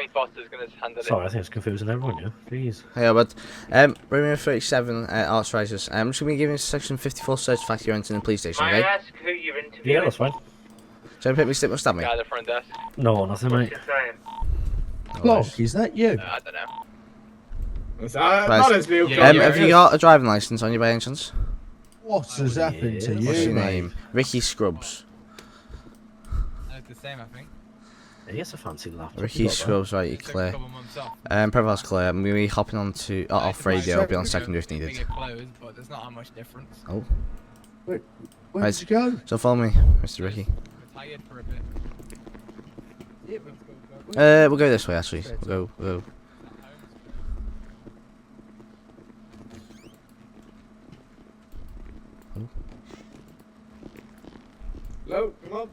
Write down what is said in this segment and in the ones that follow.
Tommy Foster's going to handle it. Sorry, I think it's confusing everyone, yeah. Jeez. Hey, bud. Romeo 37, Arthritis. I'm just going to be giving section 54 search fact you're entering the police station, May I okay? ask who you're interviewing? Yeah, that's fine. So pick me, stick me, stab me. Guy at the front desk. No, nothing, What's mate. his name? Block, is that you? I don't know. Not as real. Have you got a driving license on you by any chance? What has happened to yeah. you, What's your mate? name? Ricky Scrubs. It's the same, I think. He gets a fancy laptop. Ricky Scrubs, right, you're Took a clear. couple months off. Profile's clear. I'm going to be hopping on to off radio. I'll be on secondary if We needed. get closed, but there's not that much difference. Oh, Where'd Right. you go? so follow me, Mr. Ricky. Retired for a bit. We'll go this way actually. We'll go. Hello, come on.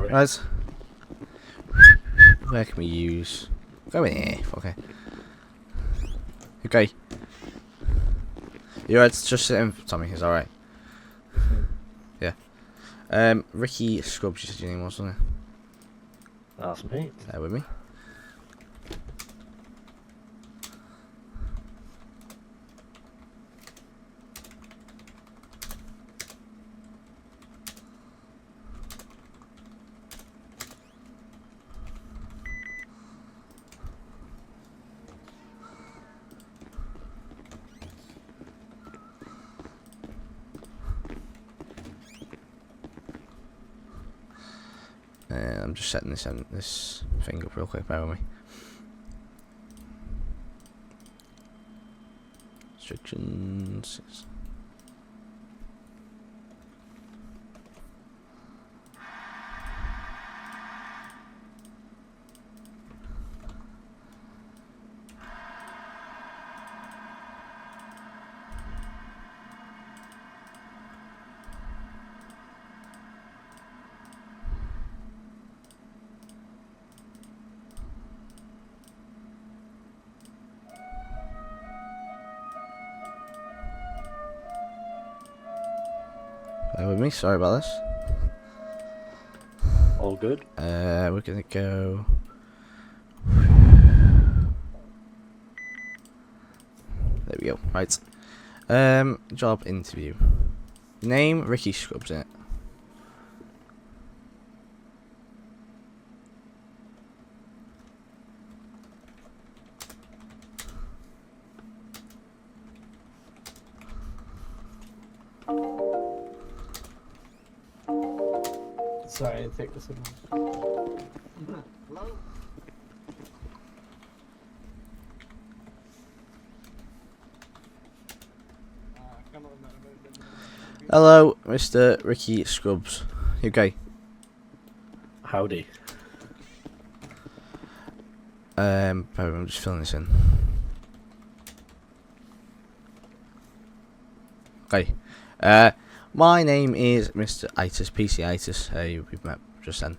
Right. Where can we use? Go in here. Okay. Okay. You're right. Just sit in, Tommy. Is alright. Yeah. Ricky Scrubs, you said your name was, wasn't it? That's me. There with me. I'm just setting this thing up real quick, bear with me. Restrictions. Bear with me, sorry about this. All good. We're gonna go. There we go. Right. Job interview. Name Ricky Scrubs in it. Sorry, take this one. Hello, Mr. Ricky Scrubs. You okay? Howdy. I'm just filling this in. Okay. My name is Mr. Itis, PC Itis. We've met just then.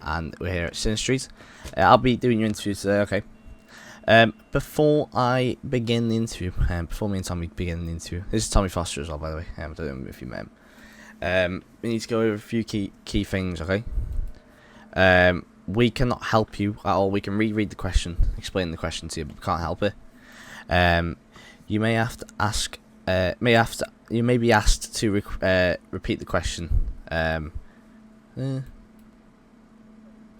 And we're here at Sin Street. I'll be doing your interview today, okay? Before I begin the interview, before me and Tommy begin the interview, this is Tommy Foster as well, by the way. I don't know if you met him. We need to go over a few key things, okay? We cannot help you at all. We can reread the question, explain the question to you, but we can't help it. You may have to ask. You may be asked to repeat the question. You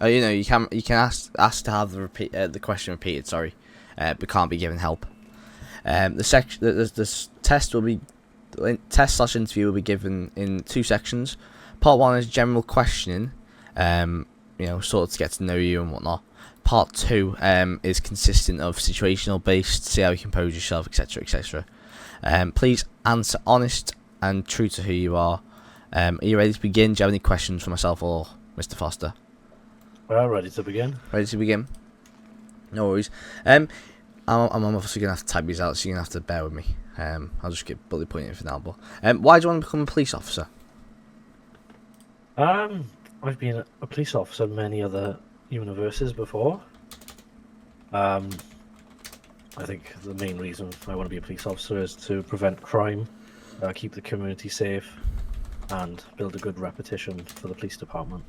know, you can ask to have the question repeated. Sorry, but can't be given help. The test will be test/interview will be given in 2 sections. Part 1 is general questioning. You know, sort of to get to know you and whatnot. Part 2 is consistent of situational based, see how you compose yourself, etc., etc. Please answer honest and true to who you are. Are you ready to begin? Do you have any questions for myself or Mr. Foster? Well, ready to begin. Ready to begin? No worries. I'm obviously gonna have to type these out, so you're gonna have to bear with me. I'll just get bullet pointing for now. But why do you want to become a police officer? I've been a police officer in many other universes before. I think the main reason I want to be a police officer is to prevent crime, keep the community safe, and build a good reputation for the police department.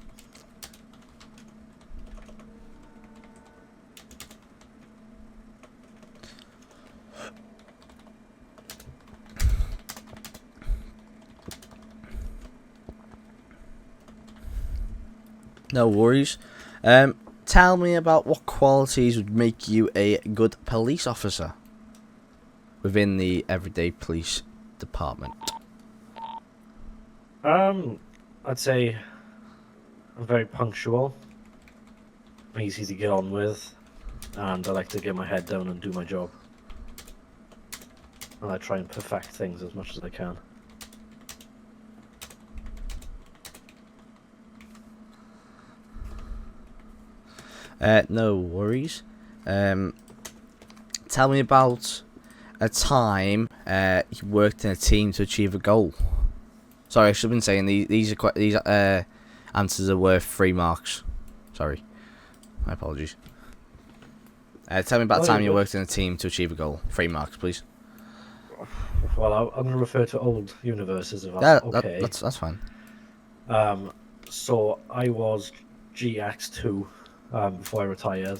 No worries. Tell me about what qualities would make you a good police officer within the everyday police department. I'd say I'm very punctual, I'm easy to get on with, and I like to get my head down and do my job. And I try and perfect things as much as I can. No worries. Tell me about a time you worked in a team to achieve a goal. Sorry, I should have been saying these answers are worth 3 marks. Sorry, my apologies. Tell me about the time you worked in a team to achieve a goal. 3 marks, please. Well, I'm going to refer to old universes if that's okay. That's fine. So I was GX2 before I retired.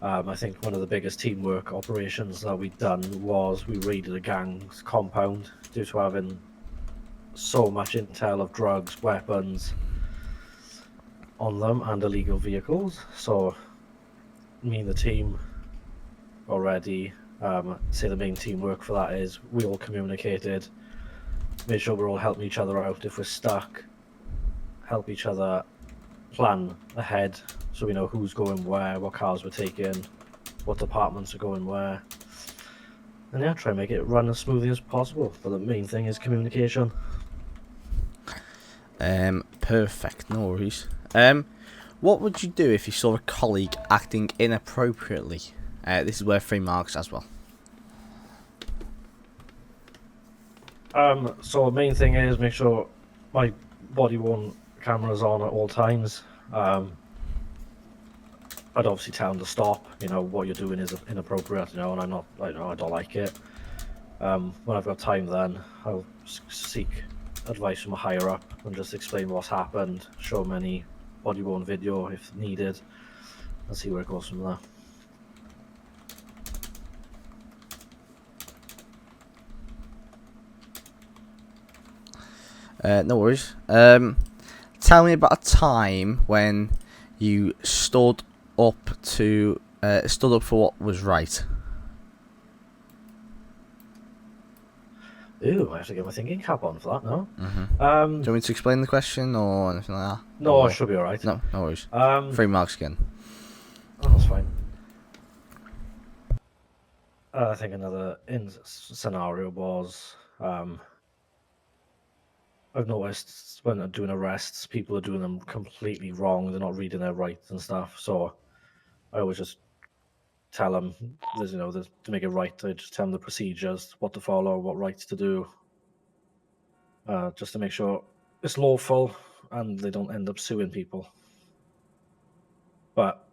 I think one of the biggest teamwork operations that we'd done was we raided a gang's compound due to having so much intel of drugs, weapons on them and illegal vehicles. So me and the team already, say the main teamwork for that is we all communicated, made sure we're all helping each other out if we're stuck, help each other plan ahead so we know who's going where, what cars we're taking, what departments are going where. And yeah, try and make it run as smoothly as possible. But the main thing is communication. Perfect, no worries. What would you do if you saw a colleague acting inappropriately? This is worth 3 marks as well. So the main thing is make sure my body-worn camera's on at all times. I'd obviously tell them to stop. You know, what you're doing is inappropriate. You know, and I don't like it. When I've got time, then I'll seek advice from a higher up and just explain what's happened, show them any body-worn video if needed, and see where it goes from there. No worries. Tell me about a time when you stood up for what was right. Ooh, I have to get my thinking cap on for that now. Do you want me to explain the question or anything like that? No, or... I should be alright. No worries. 3 marks again. Oh, that's fine. I think another scenario was I've noticed when I'm doing arrests, people are doing them completely wrong. They're not reading their rights and stuff. So I always just tell them, to make it right. I just tell them the procedures, what to follow, what rights to do, just to make sure it's lawful and they don't end up suing people. But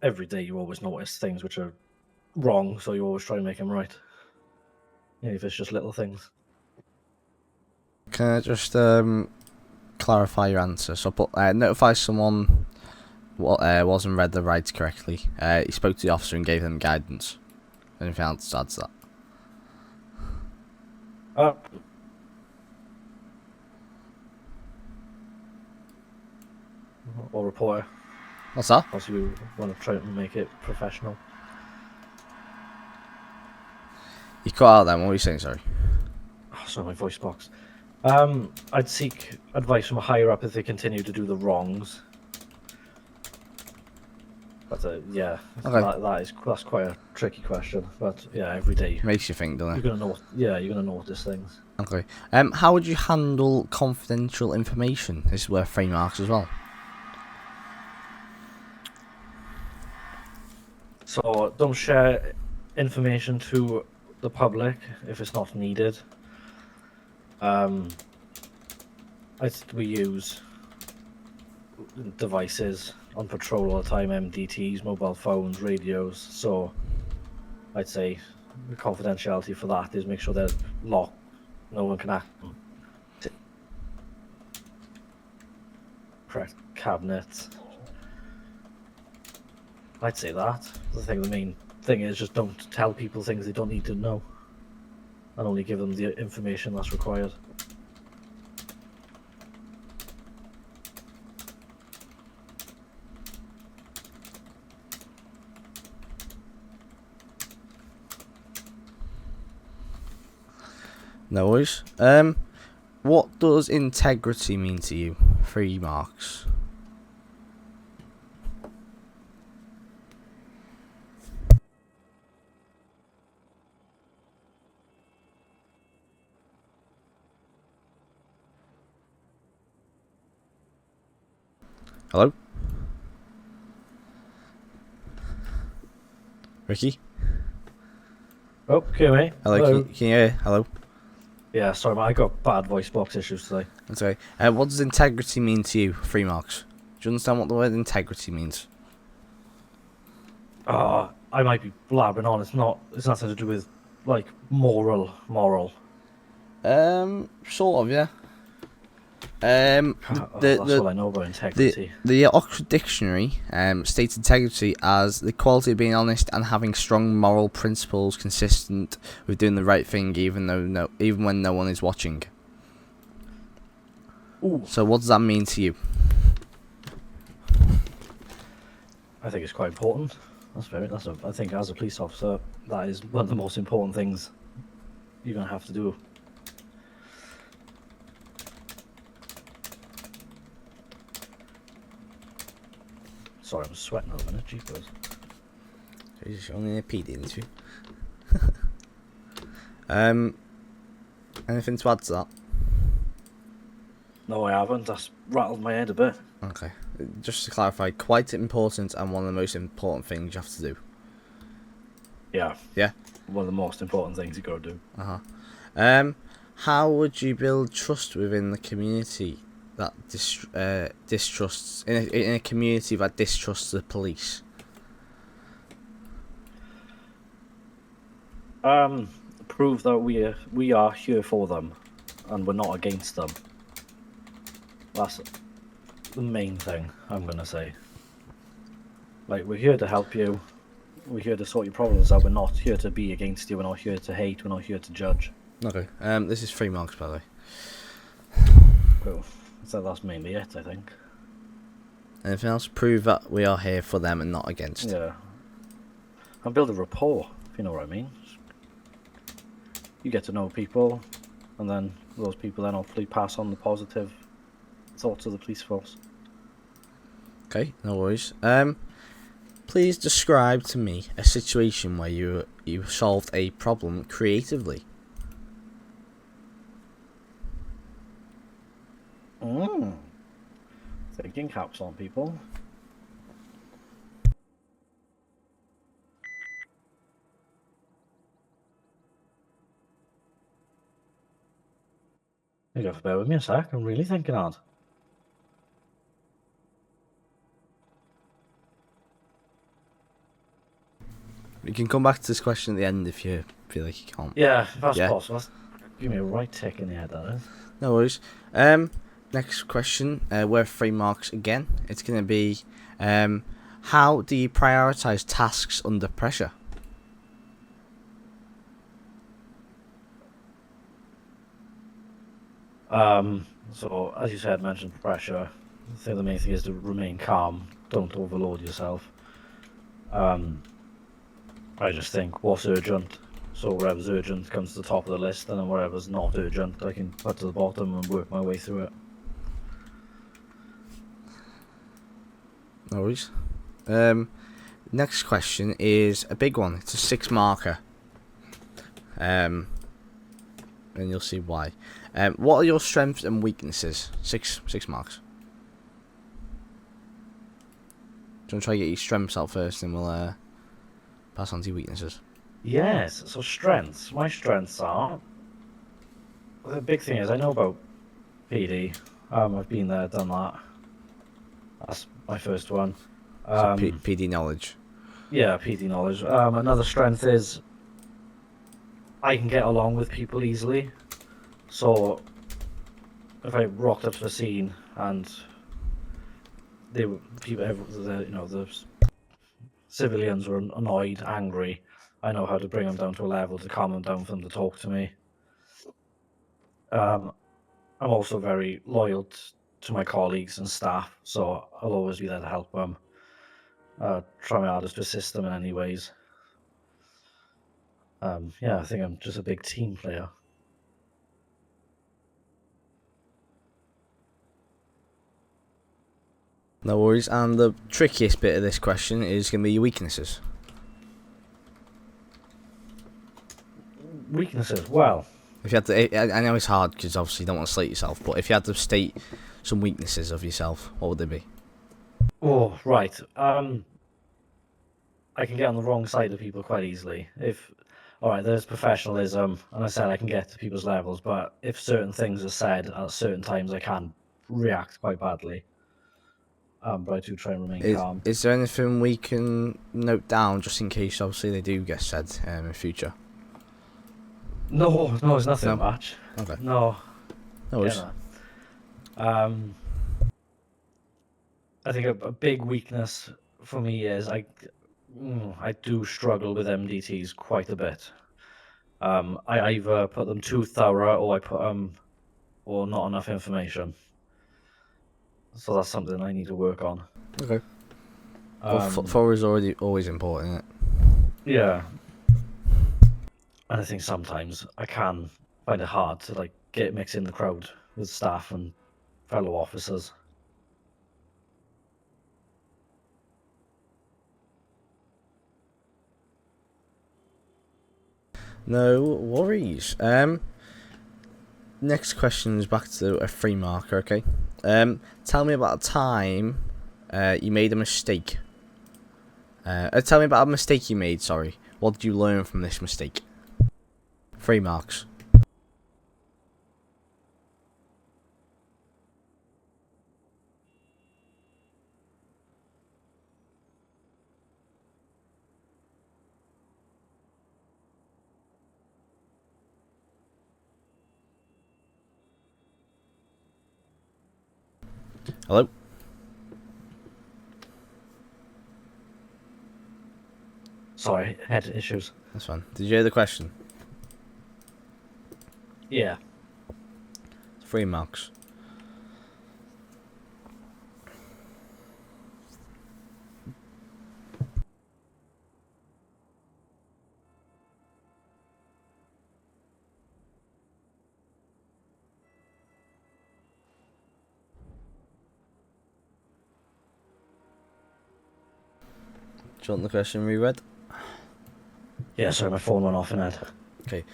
every day you always notice things which are wrong, so you always try and make them right. Even if it's just little things. Can I just clarify your answer? So, notify someone wasn't read the rights correctly. He spoke to the officer and gave them guidance. Anything else to add to that? Or reporter. What's that? Also, you want to try and make it professional. You cut out then. What were you saying? Sorry. Oh, sorry, my voice box. I'd seek advice from a higher up if they continue to do the wrongs. But yeah, Okay. that's quite a tricky question. But yeah, every day Makes you think, doesn't it? you're gonna notice things. Okay. How would you handle confidential information? This is worth 3 marks as well. So don't share information to the public if it's not needed. We use devices on patrol all the time, MDTs, mobile phones, radios. So I'd say the confidentiality for that is make sure they're locked. No one can correct cabinets. I'd say that. The main thing is just don't tell people things they don't need to know, and only give them the information that's required. No worries. What does integrity mean to you? 3 marks. Hello? Ricky? Oh, okay, mate. Hello, can you hear? Hello? Yeah, sorry, mate. I got bad voice box issues today. That's okay. What does integrity mean to you? 3 marks. Do you understand what the word integrity means? I might be blabbing on. It's nothing to do with like moral. Sort of, yeah. That's all I know about integrity. The Oxford Dictionary states integrity as the quality of being honest and having strong moral principles consistent with doing the right thing even when no one is watching. Ooh. So what does that mean to you? I think it's quite important. I think as a police officer, that is one of the most important things you're gonna have to do. Sorry, I'm sweating a minute, jeepers. He's only a PD interview. Anything to add to that? No, I haven't. That's rattled my head a bit. Okay. Just to clarify, quite important and one of the most important things you have to do. Yeah. Yeah? One of the most important things you gotta do. How would you build trust within the community that distrusts in a community that distrusts the police? Prove that we are here for them, and we're not against them. That's the main thing I'm gonna say. Like, we're here to help you. We're here to sort your problems out. We're not here to be against you. We're not here to hate. We're not here to judge. Okay. This is 3 marks, by the way. Cool. So that's mainly it, I think. Anything else? Prove that we are here for them and not against. Yeah. And build a rapport, if you know what I mean. You get to know people, and then those people then hopefully pass on the positive thoughts of the police force. Okay, no worries. Please describe to me a situation where you solved a problem creatively. Thinking caps on people. You have to bear with me a sec. I'm really thinking hard. You can come back to this question at the end if you feel like you can't. Yeah, if that's Yeah. possible. Give me a right tick in the head, that is. No worries. Next question. We're 3 marks again. It's going to be, how do you prioritise tasks under pressure? So, as you said, mentioned pressure. I think the main thing is to remain calm. Don't overload yourself. I just think what's urgent. So whatever's urgent comes to the top of the list, and then whatever's not urgent, I can put to the bottom and work my way through it. No worries. Next question is a big one. It's a 6 marker. And you'll see why. What are your strengths and weaknesses? 6 marks. Do you want to try to get your strengths out first, and we'll pass on to your weaknesses? Yes, so strengths. My strengths are... The big thing is, I know about PD. I've been there, done that. That's my first one. So PD knowledge. Yeah, PD knowledge. Another strength is I can get along with people easily. So if I rocked up to the scene and they were people, the civilians were annoyed, angry. I know how to bring them down to a level to calm them down for them to talk to me. I'm also very loyal to my colleagues and staff, so I'll always be there to help them. Try my hardest to assist them in any ways. Yeah, I think I'm just a big team player. No worries. And the trickiest bit of this question is going to be your weaknesses. Weaknesses, well, If you had to, I know it's hard because obviously you don't want to slate yourself, but if you had to state some weaknesses of yourself, what would they be? oh, right. I can get on the wrong side of people quite easily. Alright, there's professionalism, and I said I can get to people's levels, but if certain things are said at certain times, I can react quite badly. But I do try and remain calm. Is there anything we can note down just in case, obviously, they do get said in future? No, it's nothing No? much. Okay. No. No worries. Yeah. I think a big weakness for me is I do struggle with MDTs quite a bit. I either put them too thorough or I put or not enough information. So that's something I need to work on. Okay. Well, thorough is always important, isn't it? Yeah. And I think sometimes I can find it hard to like get mixed in the crowd with staff and fellow officers. No worries. Next question is back to a free marker, okay? Tell me about a time you made a mistake. Tell me about a mistake you made, sorry. What did you learn from this mistake? 3 marks. Hello? Sorry, head issues. That's fine. Did you hear the question? Yeah. 3 marks. Do you want the question reread? Yeah, sorry, my phone went off in head. Okay.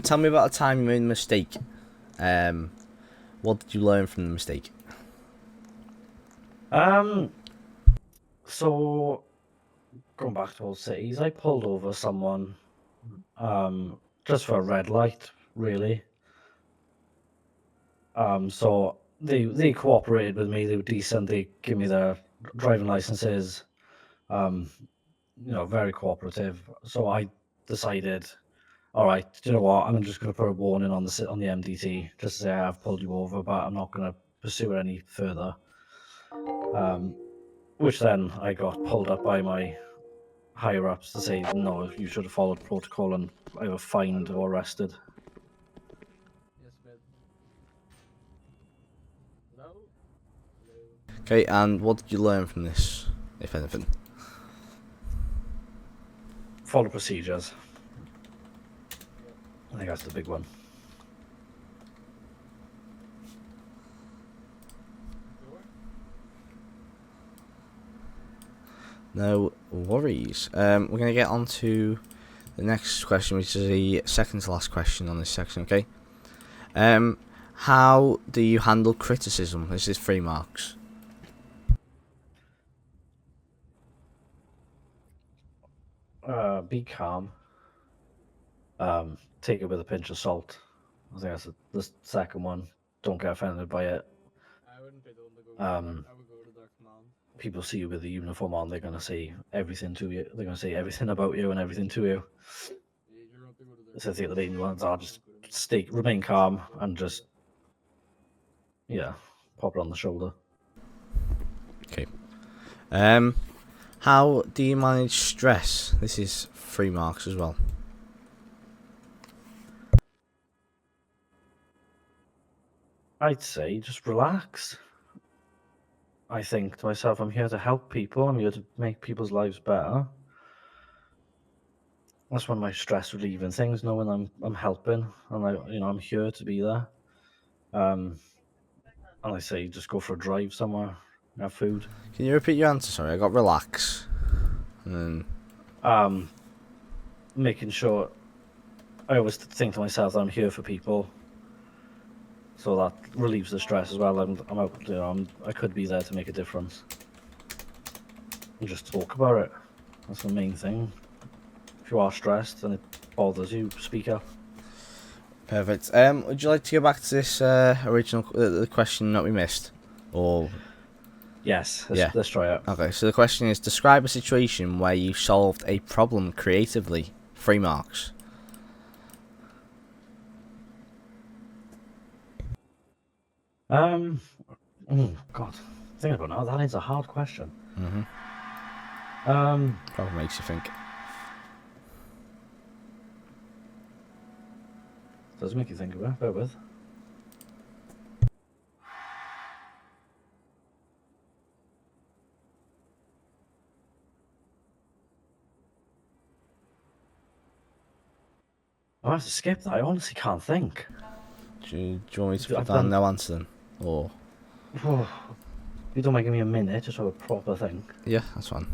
Tell me about a time you made a mistake. What did you learn from the mistake? So going back to Old Cities, I pulled over someone, just for a red light, really. So they cooperated with me. They were decent. They give me their driving licenses. Very cooperative. So I decided, all right, do you know what? I'm just going to put a warning on the MDT just to say I have pulled you over, but I'm not going to pursue it any further. Which then I got pulled up by my higher ups to say, no, you should have followed protocol and either fined or arrested. Yes, ma'am. Hello? Okay, and what did you learn from this, if anything? Follow procedures. I think that's the big one. No worries. We're going to get on to the next question, which is the second to last question on this section, okay? How do you handle criticism? This is 3 marks. Be calm. Take it with a pinch of salt. I think that's the second one. Don't get offended by it. I wouldn't be the one to go. Um, I would go to Dark Command. People see you with the uniform on, they're going to say everything to you. They're going to say everything about you and everything to you. Yeah, you're not to go to Dark So I think the Command. main ones are just remain calm and just, pop it on the shoulder. Okay. How do you manage stress? This is 3 marks as well. I'd say just relax. I think to myself, I'm here to help people. I'm here to make people's lives better. That's one of my stress relieving things, knowing I'm helping and I'm here to be there. And I say just go for a drive somewhere, have food. Can you repeat your answer? Sorry, I got relax. And Making sure I always think to myself that I'm here for people, so that relieves the stress as well. I'm out, I could be there to make a difference. And just talk about it. That's the main thing. If you are stressed and it bothers you, speak up. perfect. Would you like to go back to this original the question that we missed, or? Yes, Yeah. let's try it. Okay, so the question is: describe a situation where you solved a problem creatively. 3 marks. Oh God, thinking about now, that is a hard question. Probably makes you think. Does make you think about it. Bear with. I have to skip that. I honestly can't think. Do you want me to put I've down done- no answer then, or? If you don't mind giving me a minute, just have a proper thing. Yeah, that's fine.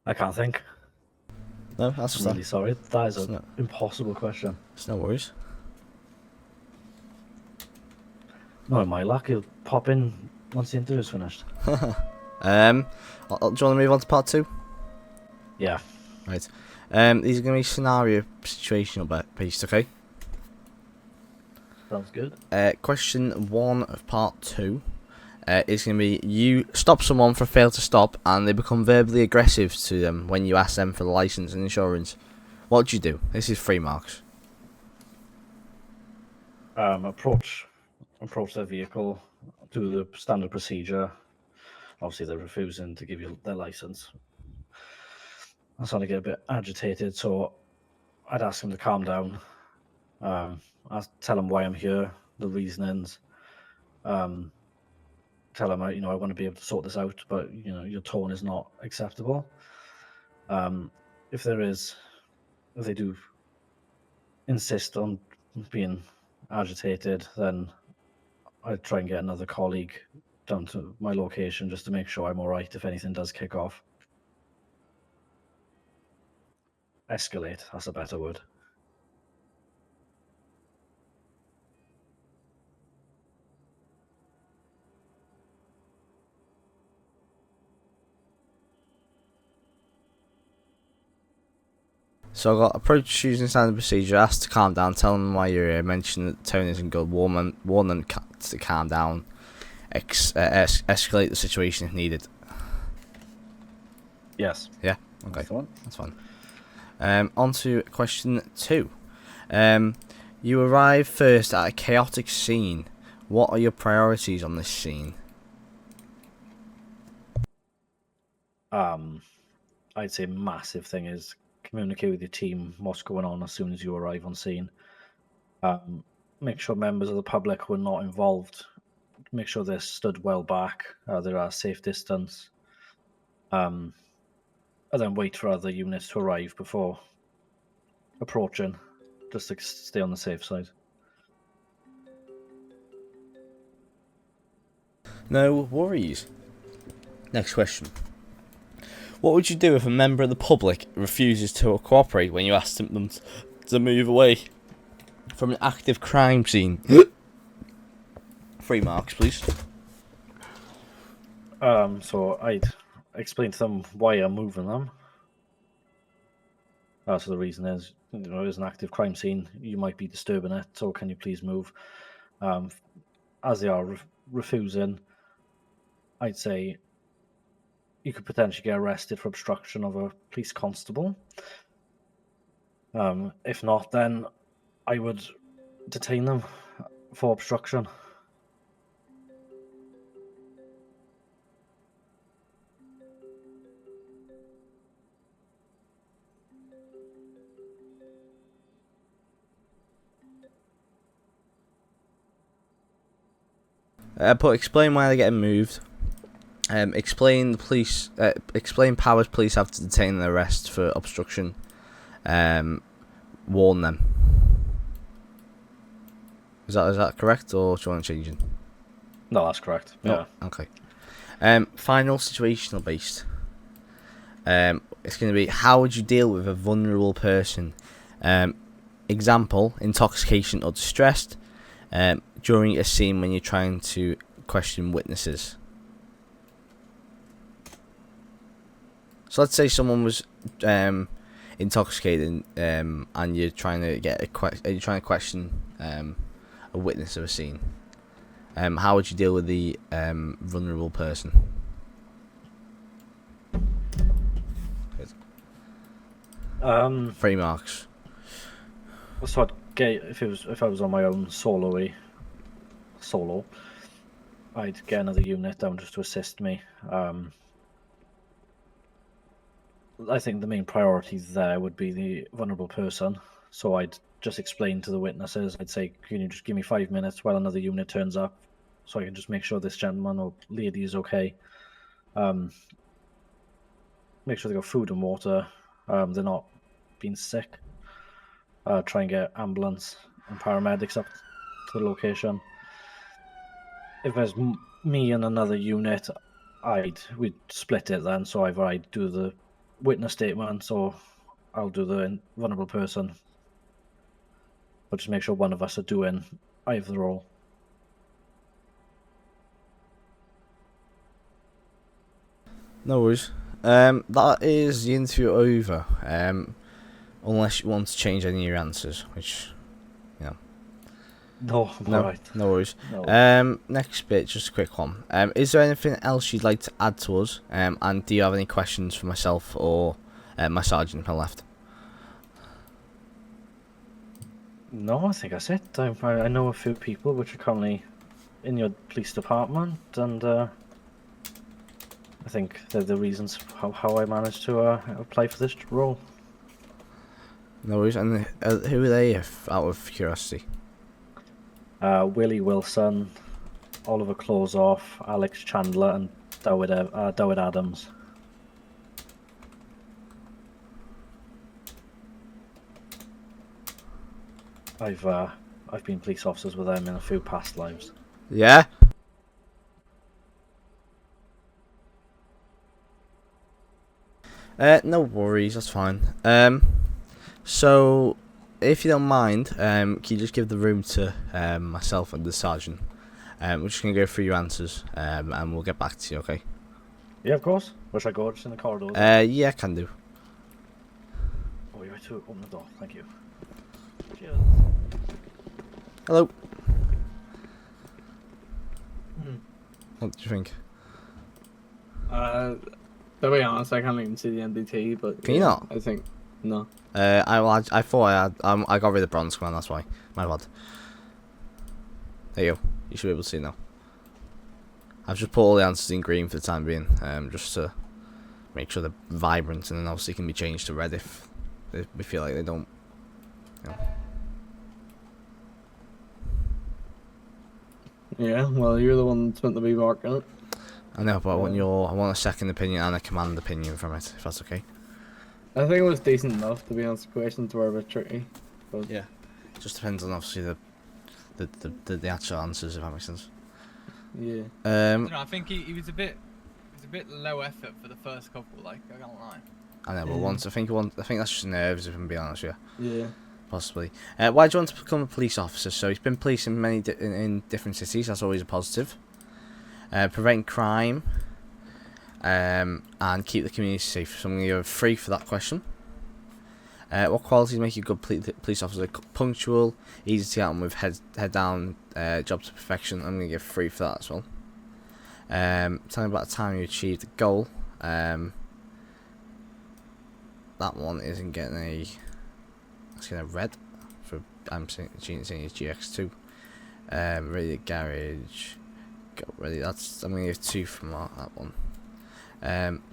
I can't think. No, that's I'm fine. really sorry. That is It's an not- impossible question. It's no worries. Not my luck. He'll pop in once the interview's finished. Do you want to move on to part 2? Yeah. Right. These are going to be scenario situational based, okay? Sounds good. Question 1 of part 2 is going to be: you stop someone for fail to stop and they become verbally aggressive to them when you ask them for the license and insurance. What do you do? This is 3 marks. Approach their vehicle, do the standard procedure. Obviously, they're refusing to give you their license. I'm starting to get a bit agitated, so I'd ask them to calm down. I'll tell them why I'm here, the reasonings. Tell them, I want to be able to sort this out, but your tone is not acceptable. If they do insist on being agitated, then I'd try and get another colleague down to my location just to make sure I'm all right if anything does kick off. Escalate, that's a better word. So I got approach using standard procedure, ask to calm down, tell them why you're here, mention that the tone isn't good, warn them to calm down, escalate the situation if needed. Yes. Yeah, okay, That's the one. that's fine. On to question 2. You arrive first at a chaotic scene. What are your priorities on this scene? I'd say massive thing is communicate with your team what's going on as soon as you arrive on scene. Make sure members of the public who are not involved, make sure they're stood well back, there are safe distance, and then wait for other units to arrive before approaching, just to stay on the safe side. No worries. Next question. What would you do if a member of the public refuses to cooperate when you ask them to move away from an active crime scene? 3 marks, please. So I'd explain to them why I'm moving them. So the reason is, there's an active crime scene. You might be disturbing it, so can you please move? As they are refusing, I'd say you could potentially get arrested for obstruction of a police constable. If not, then I would detain them for obstruction. Explain why they're getting moved. Explain the police. Explain powers police have to detain and arrest for obstruction. Warn them. Is that correct, or do you want to change it? No, that's correct. No. Yeah. Okay. Final situational based. It's going to be, how would you deal with a vulnerable person? Example: intoxication or distressed. During a scene when you're trying to question witnesses. So let's say someone was intoxicated, and you're trying to question a witness of a scene. How would you deal with the vulnerable person? Good. 3 marks. So I'd get, if I was on my own solo, I'd get another unit down just to assist me. I think the main priority there would be the vulnerable person. So I'd just explain to the witnesses. I'd say, can you just give me 5 minutes while another unit turns up, so I can just make sure this gentleman or lady is okay. Make sure they got food and water. They're not being sick. Try and get ambulance and paramedics up to the location. If there's me and another unit, we'd split it then. So either I'd do the witness statement, or I'll do the vulnerable person. But just make sure one of us are doing either or. No worries. That is the interview over. Unless you want to change any of your answers, which, you know. No, I'm No, alright. no worries. No. Next bit, just a quick one. Is there anything else you'd like to add to us? And do you have any questions for myself or my sergeant on my left? No, I think that's it. I know a few people which are currently in your police department, and I think they're the reasons how I managed to apply for this role. No worries. And who are they, out of curiosity? Willie Wilson, Oliver Klozoff, Alex Chandler, and Dawid Adams. I've been police officers with them in a few past lives. Yeah? No worries, that's fine. So, if you don't mind, can you just give the room to myself and the sergeant? We're just going to go through your answers, and we'll get back to you, okay? Yeah, of course. Where should I go? Just in the corridors? Yeah, can do. Oh, you have to open the door. Thank you. Cheers. Hello. What do you think? To be honest, I can't even see the NDT, but Can you not? I think no. I thought I had. I got rid of the bronze command, that's why. My bad. There you go. You should be able to see now. I've just put all the answers in green for the time being, just to make sure they're vibrant, and then obviously can be changed to red if we feel like they don't. You know. Yeah, well, you're the one that's meant to be marking it. I know, but I want a second opinion and a command opinion from it, if that's okay. I think it was decent enough, to be honest. The questions were a bit tricky, but Yeah. It just depends on obviously the actual answers, if that makes sense. yeah. I don't know, I think he was a bit bit low effort for the first couple. Like I can't lie. I know, but Yeah. once I think that's just nerves, if I'm being honest with you. Yeah. Possibly. Why do you want to become a police officer? So he's been police in many in different cities. That's always a positive. Prevent crime. And keep the community safe. So I'm going to go 3 for that question. What qualities make you a good police officer? Punctual, easy to get on with, head down, job to perfection. I'm going to give 3 for that as well. Tell me about the time you achieved a goal. That one isn't getting a. It's getting a red. For I'm seeing it's GX2. Ready the garage. Go ready. I'm going to give 2 from that one.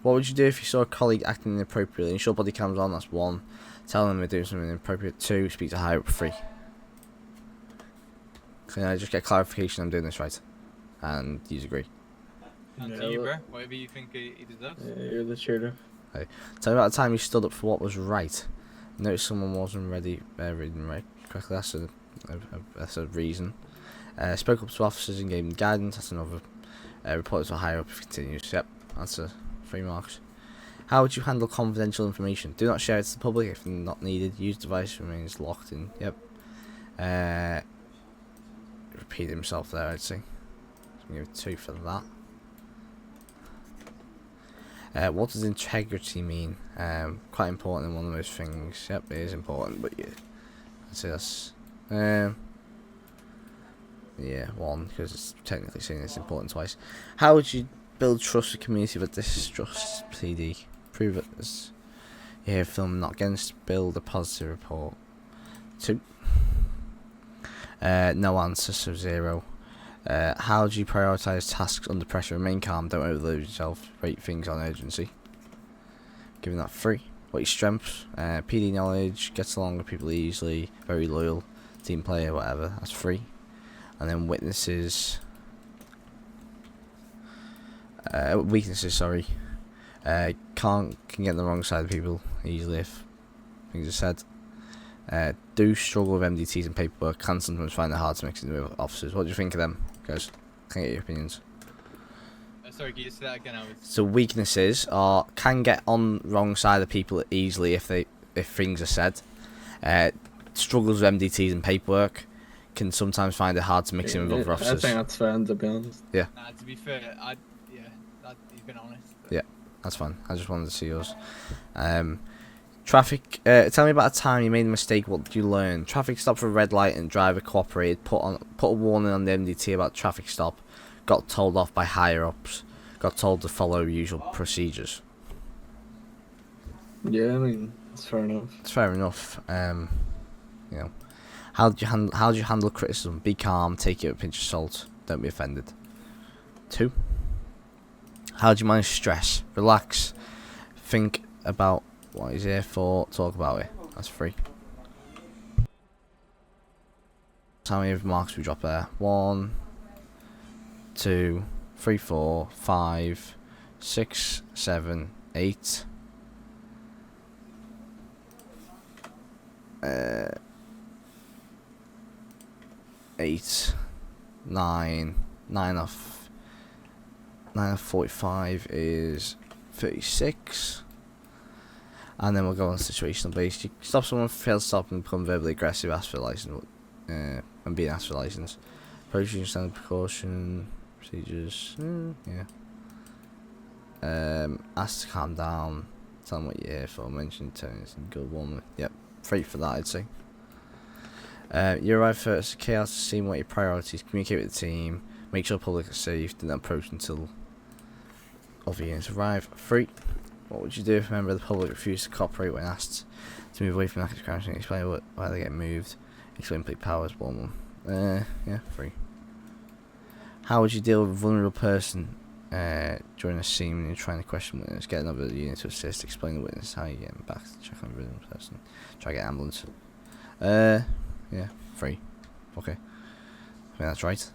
What would you do if you saw a colleague acting inappropriately? Ensure body cams on. That's 1. Tell them they're doing something inappropriate. 2. Speak to higher up. 3. Can I just get clarification I'm doing this right? And you agree. And Yeah, to you, well- bro. Whatever you think he deserves. Yeah, you're the shooter. Tell me about the time you stood up for what was right. Notice someone wasn't reading right correctly. That's a reason. Spoke up to officers and gave them guidance. That's another. Reported to a higher up if continues. Yep, that's 3 marks. How would you handle confidential information? Do not share it to the public if not needed. Use device remains locked in. Yep. Repeat himself there, I'd say. So I'm going to give 2 for that. What does integrity mean? Quite important in one of those things. Yep, it is important, but yeah, I'd say that's yeah, 1 because it's technically saying it's important twice. How would you build trust with community but distrust PD? Prove it as you hear film not against. Build a positive report. 2. No answer, so 0. How do you prioritise tasks under pressure? Remain calm, don't overload yourself, rate things on urgency. Giving that 3. What are your strengths? PD knowledge, gets along with people easily, very loyal, team player, whatever. That's 3. And then weaknesses. Weaknesses, sorry. Can get on the wrong side of people easily if things are said. Do struggle with MDTs and paperwork. Can sometimes find it hard to mix in with officers. What do you think of them, guys? Can I get your opinions? Sorry, can you say that again? So weaknesses are can get on wrong side of people easily if things are said. Struggles with MDTs and paperwork. Can sometimes find it hard to mix in with other I officers. think that's fair, to be honest. Nah, to be fair, you've been honest. Yeah. That's fine. I just wanted to see yours. Traffic. Tell me about a time you made a mistake. What did you learn? Traffic stop for a red light and driver cooperated. Put a warning on the MDT about traffic stop. Got told off by higher ups. Got told to follow usual procedures. Yeah, I mean, that's fair enough. It's fair enough. You know, how do you handle criticism? Be calm. Take it with a pinch of salt. Don't be offended. 2. How do you manage stress? Relax. Think about what he's here for. Talk about it. That's 3. How many marks we drop there? 1, 2, 3, 4, 5, 6, 7, 8. 8, 9 off 45 is 36. And then we'll go on situational based. You stop someone, fail to stop and become verbally aggressive, ask for a license, and being asked for a license. Approaching standard precaution procedures, yeah. Ask to calm down, tell them what you're here for, mention tones and good woman. Yep, 3 for that, I'd say. You arrive first, chaos scene, what your priorities, communicate with the team, make sure the public are safe, do not approach until other units arrive. 3. What would you do if a member of the public refused to cooperate when asked to move away from active crime scene? Explain why they get moved. Explain police powers. 1. Yeah, 3. How would you deal with a vulnerable person during a scene when you're trying to question witness? Get another unit to assist. Explain the witness. How you get them back to check on the vulnerable person. Try to get an ambulance. Yeah, 3. Okay. I think that's right.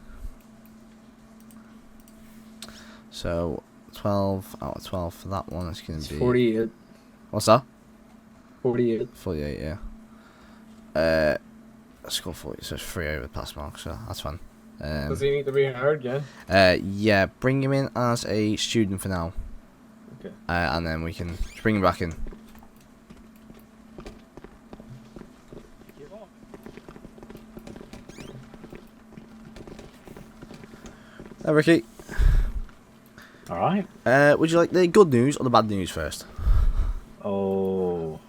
So 12 out of 12 for that one. It's going It's to be 48. What's that? 48. 48, yeah. Let's go 40. So it's 3 over the pass mark. So that's fine. Does he need to be hired? Yeah. Yeah. Bring him in as a student for now. Okay. and then we can just bring him back in. Hey, Ricky. All right. Would you like the good news or the bad news first? Oh,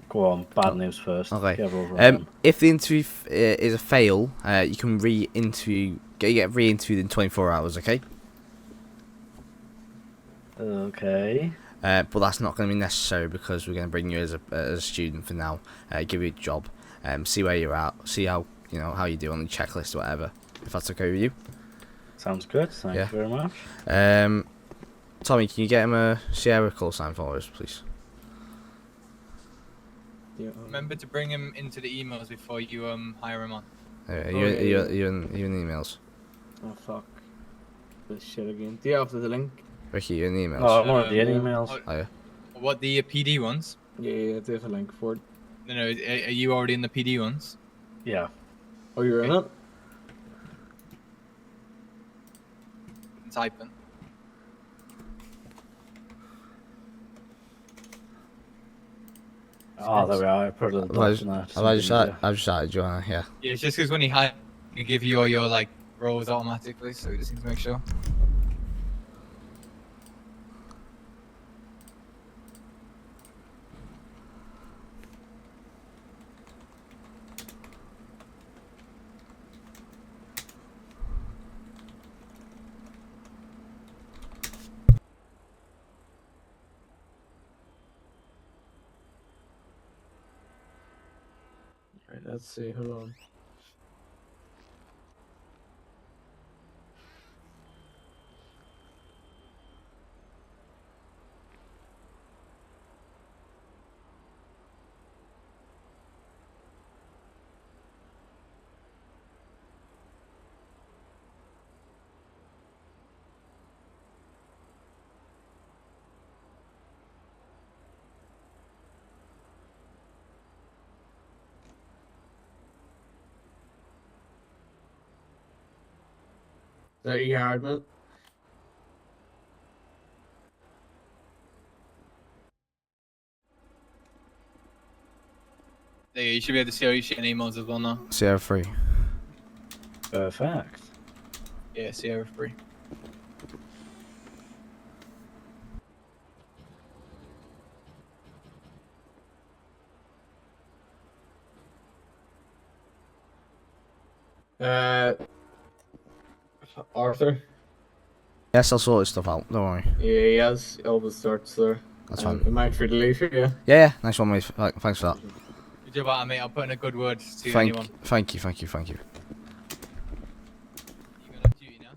go on. Bad news first. Okay. Get over it. If the interview is a fail, you can re-interview. Get re-interviewed in 24 hours. Okay. Okay. But that's not going to be necessary because we're going to bring you as a student for now. Give you a job. See where you're at. See how how you do on the checklist or whatever. If that's okay with you. Sounds good. Thank Yeah. you very much. Tommy, can you get him a Sierra call sign for us, please? Yeah. Remember to bring him into the emails before you hire him on. You in emails. Oh fuck. This shit again. Do you have the link? Ricky, you in the emails. Oh, I'm on the yeah. emails. Oh, yeah. What the PD ones? Yeah, there's a link for it. No, are you already in the PD ones? Yeah. Oh, you're in it? Typing. Oh, there we are. I put it in the box now. I've just added you on, yeah. Yeah, it's just because when he hire, he give you all your like roles automatically, so we just need to make sure. Right, let's see. Hold on. Is that your Hardman? Yeah, you should be able to see all your shit in emails as well now. Sierra 3. Perfect. Yeah, Sierra free. Arthur? Yes, I'll sort this stuff out, don't worry. Yeah, he has always starts there. That's Am fine. I free to leave here? Yeah. Yeah, nice one, mate. Thanks for that. Good job, out, mate. I'll put in a good word to Thank anyone. you. You going off duty now?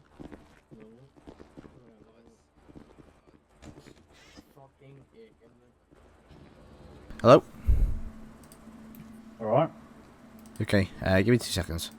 Hello? All right. Okay, give me 2 seconds.